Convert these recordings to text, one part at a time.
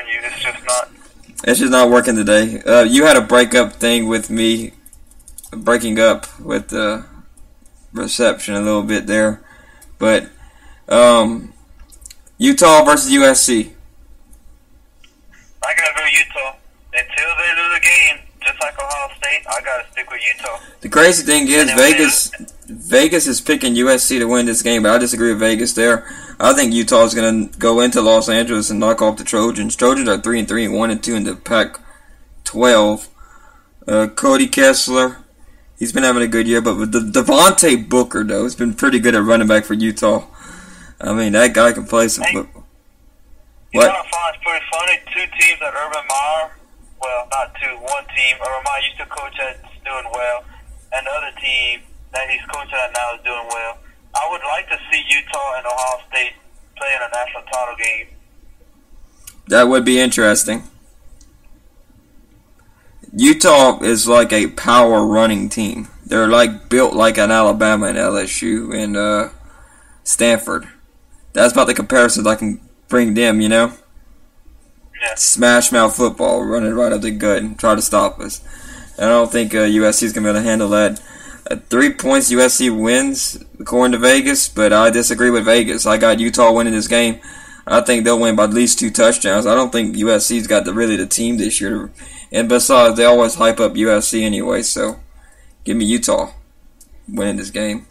telling you, it's just not. It's just not working today. You had a breakup thing with me, breaking up with the reception a little bit there, but Utah versus USC. I gotta go Utah until they lose a game. Just like Ohio State, I gotta stick with Utah. The crazy thing is Vegas is picking USC to win this game, but I disagree with Vegas there. I think Utah is going to go into Los Angeles and knock off the Trojans. Trojans are 3-3 and 1-2 in the Pac-12. Cody Kessler, he's been having a good year, but with Devontae Booker though, has been pretty good at running back for Utah. I mean, that guy can play some. What? You know what I find is pretty funny? Two teams that Urban Meyer. Well, not two. One team, Urban Meyer used to coach at, is doing well, and the other team that he's coaching at now is doing well. I would like to see Utah and Ohio State play in a national title game. That would be interesting. Utah is like a power running team. They're like built like an Alabama and LSU and Stanford. That's about the comparisons I can bring them, you know? Yeah. Smash mouth football, running right up the gut and try to stop us. And I don't think USC is going to be able to handle that. 3 points USC wins, according to Vegas, but I disagree with Vegas. I got Utah winning this game. I think they'll win by at least 2 touchdowns. I don't think USC's got really the team this year. And besides, they always hype up USC anyway, so give me Utah winning this game.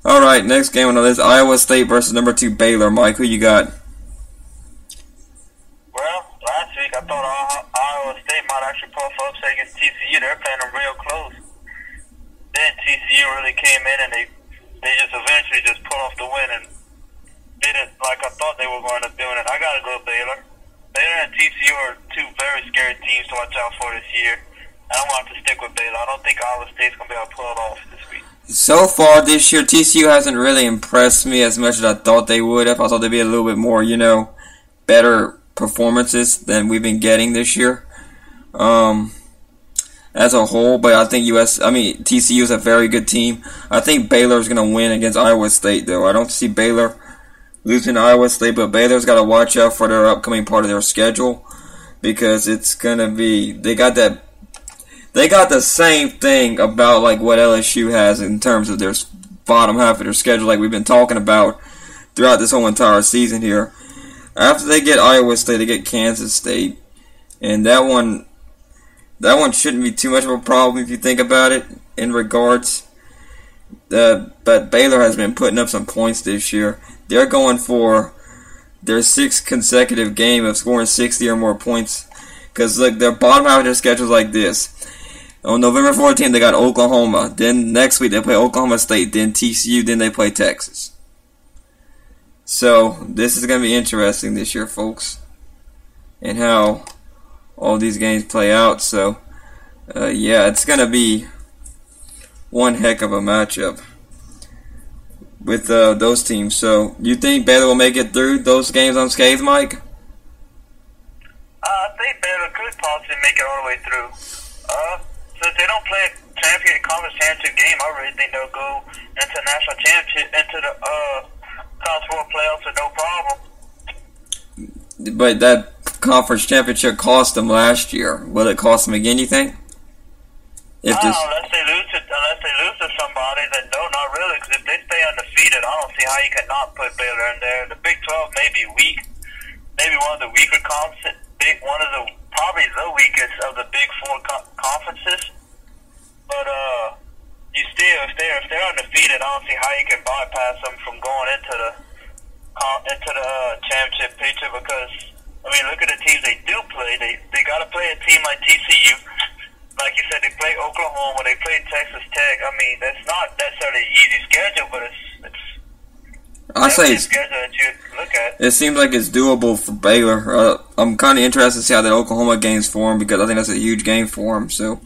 Alright, next game on the list, Iowa State versus number 2 Baylor. Mike, who you got? Well, last week I thought Iowa State might actually pull off upset against TCU. They're playing them real close. Then TCU really came in and they just eventually just pulled off the win and did it like I thought they were going to do it. I got to go Baylor. Baylor and TCU are 2 very scary teams to watch out for this year. I don't want to stick with Baylor. I don't think Iowa State's going to be able to pull it off this week. So far this year, TCU hasn't really impressed me as much as I thought they would have. I thought they'd be a little bit more, better performances than we've been getting this year. As a whole, but I think TCU is a very good team. I think Baylor is going to win against Iowa State, though. I don't see Baylor losing to Iowa State, but Baylor's got to watch out for their upcoming part of their schedule because it's going to be they got the same thing about like what LSU has in terms of their bottom half of their schedule, like we've been talking about throughout this whole entire season here. After they get Iowa State, they get Kansas State, and that one shouldn't be too much of a problem if you think about it in regards. But Baylor has been putting up some points this year. They're going for their 6th consecutive game of scoring 60 or more points. Because look, their bottom half of their schedule is like this. On November 14th, they got Oklahoma. Then next week, they play Oklahoma State. Then TCU. Then they play Texas. So this is going to be interesting this year, folks. And how all these games play out. So, it's going to be one heck of a matchup with those teams. So, you think Baylor will make it through those games unscathed, Mike? I think Baylor could possibly make it all the way through. Since they don't play a conference championship game, I really think they'll go into national championship, into the College World playoffs with no problem. But that conference championship cost them last year. Will it cost them again, you think? Unless they lose to somebody that don't, not really. Because if they stay undefeated, I don't see how you can not put Baylor in there. The Big 12 may be weak, maybe one of the weaker conferences, probably the weakest of the Big 4 conferences. But if they're undefeated, I don't see how you can bypass them from going into the championship picture because. I mean, look at the teams they do play. They got to play a team like TCU. Like you said, they play Oklahoma. They play Texas Tech. I mean, that's not necessarily an easy schedule, but it's a schedule that you look at. It seems like it's doable for Baylor. I'm kind of interested to see how that Oklahoma game's for them because I think that's a huge game for them. So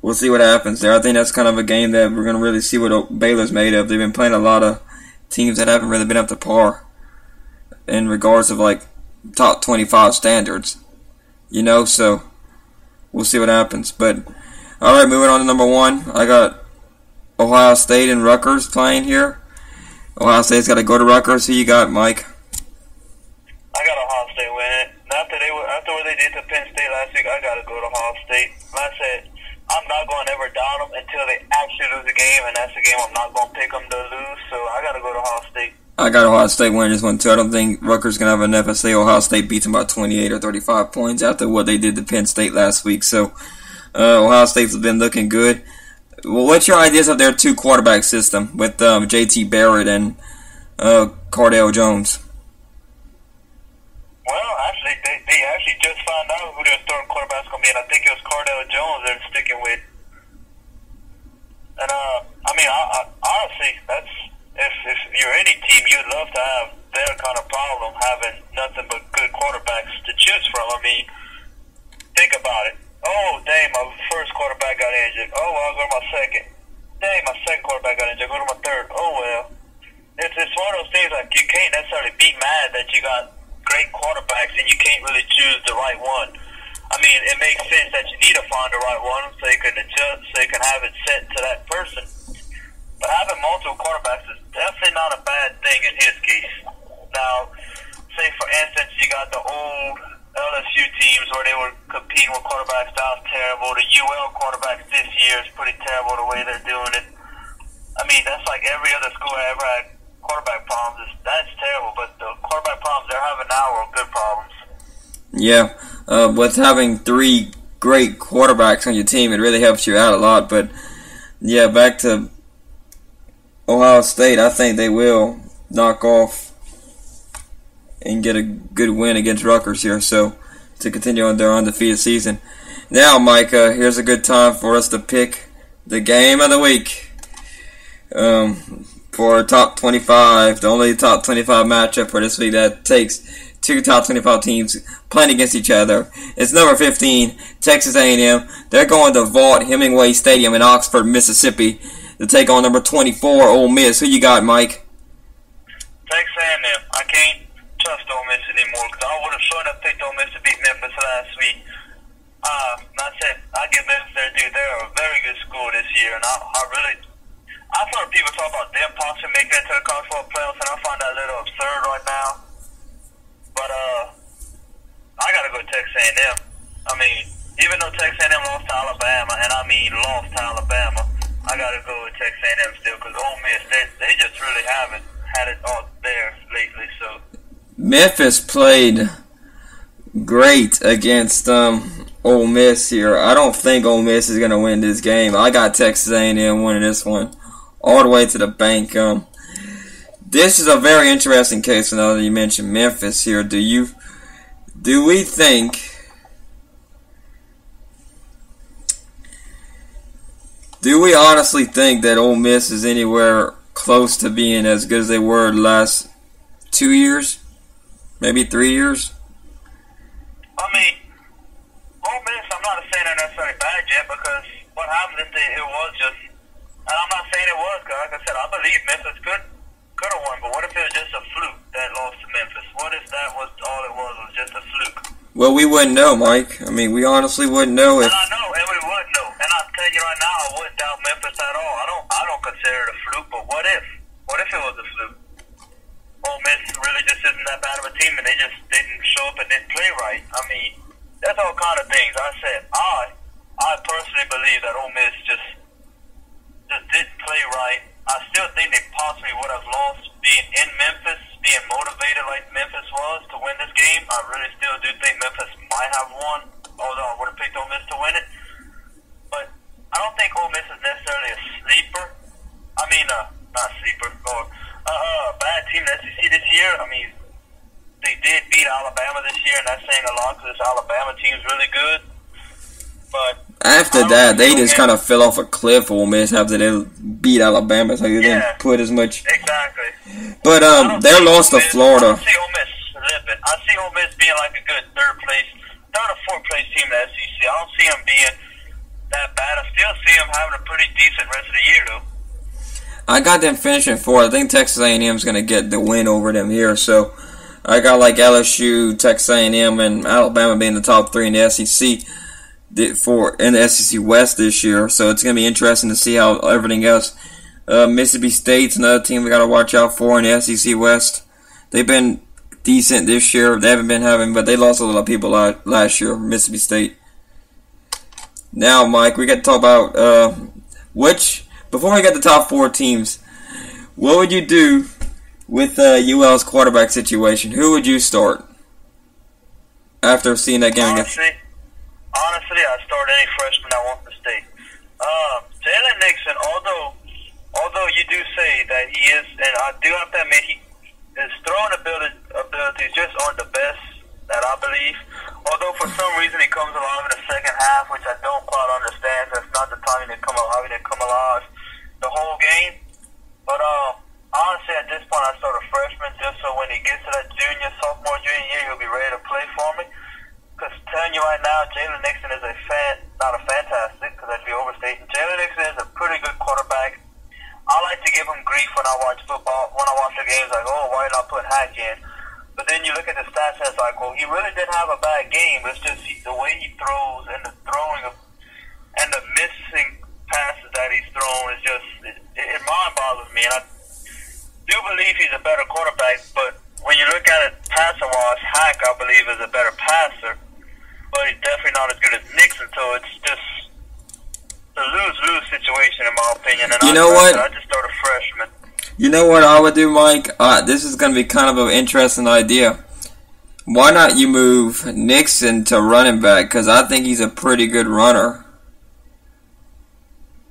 we'll see what happens there. I think that's kind of a game that we're going to really see what Baylor's made of. They've been playing a lot of teams that haven't really been up to par in regards of like top 25 standards, so we'll see what happens. But alright, moving on to number 1, I got Ohio State and Rutgers playing here. Ohio State's got to go to Rutgers. Who you got, Mike? I got Ohio State winning. That did to Penn State last week, I got to go to Ohio State. Like I said, I'm not going to ever down them until they actually lose a game, and that's a game I'm not going to pick them to lose, so I got to go to Ohio State. I got Ohio State winning this one, too. I don't think Rutgers going to have enough. I say Ohio State beats them by 28 or 35 points after what they did to Penn State last week. So, Ohio State's been looking good. Well, what's your ideas of their two quarterback system with J.T. Barrett and Cardale Jones? Well, actually, they actually just found out who their starting quarterback's going to be, and I think it was Cardale Jones they're sticking with. And, I mean, honestly, that's if you're any team, you'd love to have their kind of problem, having nothing but good quarterbacks to choose from. I mean, think about it. Oh, dang, my first quarterback got injured. Oh, well, I'll go to my second. Dang, my second quarterback got injured. I'll go to my third. Oh, well. It's one of those things like you can't necessarily be mad that you got great quarterbacks and you can't really choose the right one. I mean, it makes sense that you need to find the right one so you can adjust, so you can have it set to that person. But having multiple quarterbacks is definitely not a bad thing in his case. Now, say for instance, you got the old LSU teams where they were competing with quarterbacks. That was terrible. The UL quarterbacks this year is pretty terrible the way they're doing it. I mean, that's like every other school I ever had quarterback problems. That's terrible, but the quarterback problems they're having now are good problems. Yeah, with having three great quarterbacks on your team, it really helps you out a lot. But, yeah, back to Ohio State, I think they will knock off and get a good win against Rutgers here, so to continue on their undefeated season. Now, Micah, here's a good time for us to pick the game of the week for our top 25, the only top 25 matchup for this week that takes two top 25 teams playing against each other. It's number 15, Texas A&M. They're going to Vaught Hemingway Stadium in Oxford, Mississippi to take on number 24, Ole Miss. Who you got, Mike? Texas A&M. I can't trust Ole Miss anymore because I would have sure enough picked Ole Miss to beat Memphis last week. I give Memphis their due. They're a very good school this year, and I've heard people talk about them possibly making it to the college football playoffs, and I find that a little absurd right now. But I gotta go Texas A&M. I mean, even though Texas A&M lost to Alabama, and I mean lost to Alabama, I gotta go with Texas A&M still because Ole Miss they just really haven't had it all there lately. So Memphis played great against Ole Miss here. I don't think Ole Miss is gonna win this game. I got Texas A&M winning this one all the way to the bank. This is a very interesting case. Now that you mentioned Memphis here, do we honestly think that Ole Miss is anywhere close to being as good as they were the last 2 years, maybe 3 years? I mean, Ole Miss, I'm not saying they're necessarily bad yet because what happened is it was just, and I'm not saying it was, because like I said, I believe Memphis could have won, but what if it was just a fluke that lost to Memphis? What if that was all it was just a fluke? Well, we wouldn't know, Mike. I mean, we honestly wouldn't know if... And I know, and we would know. And I'm telling you right now, I wouldn't doubt Memphis at all. I don't consider it a fluke, but what if? What if it was a fluke? Ole Miss really just isn't that bad of a team, and they just didn't show up and didn't play right. I mean, that's all kind of things. I said, I personally believe that Ole Miss just didn't play right. I still think they possibly would have lost being in Memphis, being motivated like Memphis was to win this game. I really still do think Memphis might have won, although I would have picked Ole Miss to win it. But I don't think Ole Miss is necessarily a sleeper. I mean, not sleeper, or a bad team in the SEC this year. I mean, they did beat Alabama this year, and that's saying a lot because this Alabama team's really good. But after that, they just kind of fell off a cliff, Ole Miss, after they beat Alabama, so they didn't put as much. Exactly. But their loss to Florida. I see Ole Miss slipping. I see Ole Miss being like a good third or fourth place team in the SEC. I don't see them being that bad. I still see them having a pretty decent rest of the year, though. I got them finishing fourth. I think Texas A&M is going to get the win over them here, so I got like LSU, Texas A&M, and Alabama being the top three in the SEC. In the SEC West this year, so it's going to be interesting to see how everything else. Mississippi State's another team we got to watch out for in the SEC West. They've been decent this year. They haven't been having, but they lost a lot of people last year, Mississippi State. Now, Mike, we got to talk about before we get the top 4 teams, what would you do with UL's quarterback situation? Who would you start after seeing that game? Honestly, I'd start any freshman I want to State. Jalen Nixon, although you do say that he is, and I do have to admit, his throwing ability is just on the best that I believe. Although for some reason he comes alive in the second half, which I don't quite understand. That's not the time he didn't come alive. He didn't come alive the whole game. But honestly, at this point, I start a freshman just so when he gets to that sophomore, junior year, he'll be ready to play for me. Because telling you right now, Jalen Nixon is not a fantastic, because that'd be overstating. Jalen Nixon is a pretty good quarterback. I like to give him grief when I watch football, when I watch the games, like, oh, why not put Hack in? But then you look at the stats and it's like, well, he really didn't have a bad game. It's just the way he throws and the throwing and the missing passes that he's thrown is just, it mind boggles me. And I do believe he's a better quarterback, but when you look at it passing-wise, Hack, I believe, is a better passer. But he's definitely not as good as Nixon, so it's just a lose-lose situation in my opinion. And you know what? I just start a freshman. You know what I would do, Mike? This is going to be kind of an interesting idea. Why not you move Nixon to running back? Because I think he's a pretty good runner.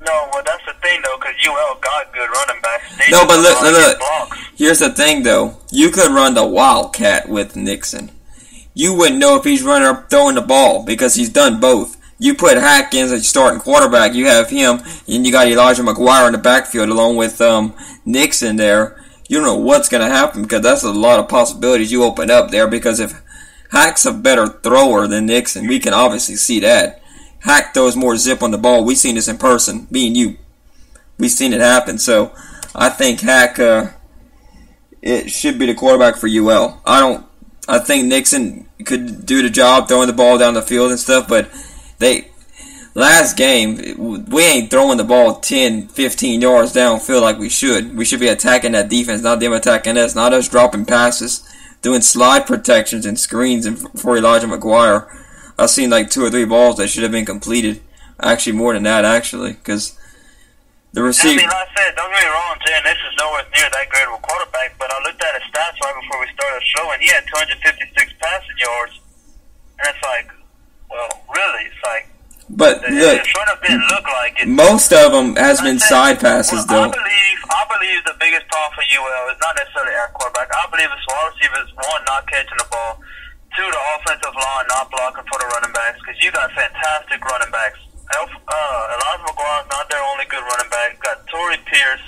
No, well, that's the thing, though, because UL got good running backs. No, but look. Here's the thing, though. You could run the Wildcat with Nixon. You wouldn't know if he's running or throwing the ball because he's done both. You put Hackins as starting quarterback, you have him, and you got Elijah McGuire in the backfield along with Nixon there. You don't know what's going to happen because that's a lot of possibilities you open up there because if Hack's a better thrower than Nixon, we can obviously see that. Hack throws more zip on the ball. We've seen this in person, me and you. We've seen it happen. So I think Hack it should be the quarterback for UL. I think Nixon could do the job throwing the ball down the field and stuff, but last game, we ain't throwing the ball 10, 15 yards downfield like we should. We should be attacking that defense, not them attacking us, not us dropping passes, doing slide protections and screens for Elijah McGuire. I've seen like 2 or 3 balls that should have been completed. Actually, more than that, because the receiver... I mean, like I said, don't get me wrong, Jay, this is nowhere near that great of a quarterback, but I looked at his stats right before we started the show, and he had 256 passing yards. And it's like, well, really? It's like... But look, it sort of didn't look like it. Most of them has been side passes, though. I believe the biggest problem for UL is not necessarily our quarterback. I believe it's wide receivers, 1, not catching the ball, 2, the offensive line not blocking for the running backs, because you got fantastic running backs. Elijah McGuire's not their only good running back. You got Torrey Pierce,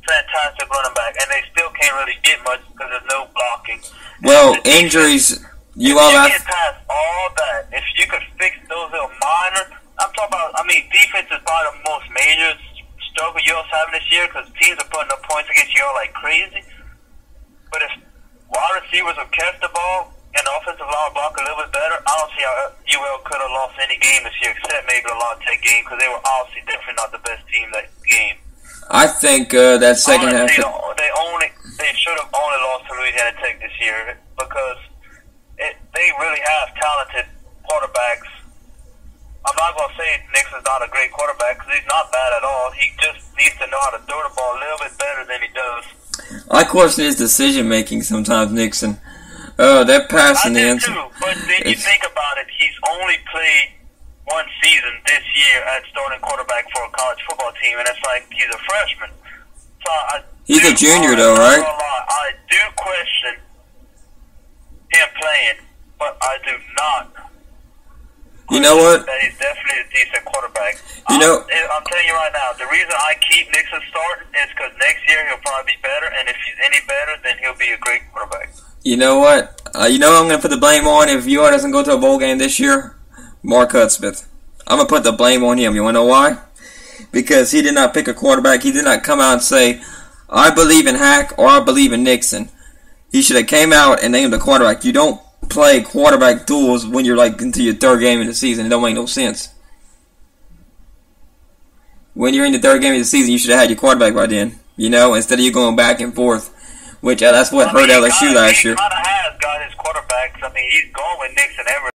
fantastic running back, and they still can't really get much because there's no blocking. Well, injuries... If you get past all that, if you could fix those little minor, I'm talking about, defense is probably the most major struggle UL's having this year because teams are putting up points against UL like crazy. But if wide receivers would catch the ball and the offensive line would block a little bit better, I don't see how UL could have lost any game this year except maybe the La Tech game because they were obviously definitely not the best team that game. I think that second half... They should have only lost to Louisiana Tech this year because... they really have talented quarterbacks. I'm not going to say Nixon's not a great quarterback because he's not bad at all. He just needs to know how to throw the ball a little bit better than he does. I question his decision-making sometimes, Nixon. That pass in the end. I do too, but then you think about it, he's only played 1 season this year at starting quarterback for a college football team, and it's like he's a freshman. So he's a junior, though, right? I do question him playing, but I do not. You know what? That he's definitely a decent quarterback. I'm telling you right now, the reason I keep Nixon starting is because next year he'll probably be better, and if he's any better, then he'll be a great quarterback. You know what? I'm going to put the blame on if UR doesn't go to a bowl game this year. Mark Hudspeth. I'm going to put the blame on him. You want to know why? Because he did not pick a quarterback. He did not come out and say, I believe in Hack or I believe in Nixon. He should have came out and named the quarterback. You don't play quarterback duels when you're like into your 3rd game of the season. It don't make no sense. When you're in the 3rd game of the season, you should have had your quarterback by then. Instead of you going back and forth. Which that's what hurt LSU last year. He kind of has I mean, he's going with Nixon ever